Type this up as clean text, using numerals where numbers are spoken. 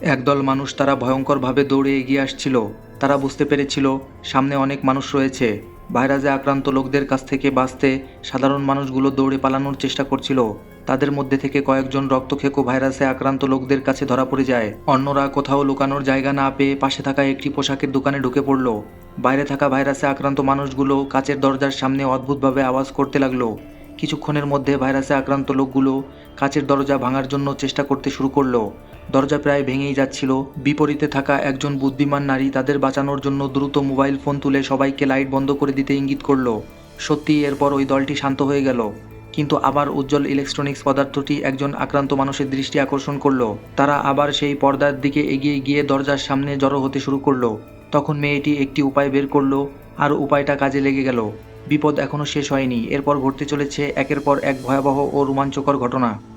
একদল মানুষ তারা ভয়ঙ্করভাবে দৌড়ে এগিয়ে আসছিল। তারা বুঝতে পেরেছিল সামনে অনেক মানুষ রয়েছে। ভাইরাসে আক্রান্ত লোকদের কাছ থেকে বাঁচতে সাধারণ মানুষগুলো দৌড়ে পালানোর চেষ্টা করছিল। তাদের মধ্যে থেকে কয়েকজন রক্তক্ষেকো ভাইরাসে আক্রান্ত লোকদের কাছে ধরা পড়ে যায়। অন্যরা কোথাও লুকানোর জায়গা না পেয়ে পাশে থাকা একটি পোশাকের দোকানে ঢুকে পড়ল। বাইরে থাকা ভাইরাসে আক্রান্ত মানুষগুলো কাচের দরজার সামনে অদ্ভুতভাবে আওয়াজ করতে লাগলো। কিছুক্ষণের মধ্যে ভাইরাসে আক্রান্ত লোকগুলো কাচের দরজা ভাঙার জন্য চেষ্টা করতে শুরু করলো। দরজা প্রায় ভেঙেই যাচ্ছিল। বিপরীতে থাকা একজন বুদ্ধিমান নারী তাদের বাঁচানোর জন্য দ্রুত মোবাইল ফোন তুলে সবাইকে লাইট বন্ধ করে দিতে ইঙ্গিত করলো। সত্যিই এরপর ওই দলটি শান্ত হয়ে গেল। কিন্তু আবার উজ্জ্বল ইলেকট্রনিক্স পদার্থটি একজন আক্রান্ত মানুষের দৃষ্টি আকর্ষণ করলো। তারা আবার সেই পর্দার দিকে এগিয়ে গিয়ে দরজার সামনে জড়ো হতে শুরু করলো। তখন মেয়েটি একটি উপায় বের করলো, আর উপায়টা কাজে লেগে গেল। বিপদ এখনও শেষ হয়নি। এরপর ঘটতে চলেছে একের পর এক ভয়াবহ ও রোমাঞ্চকর ঘটনা।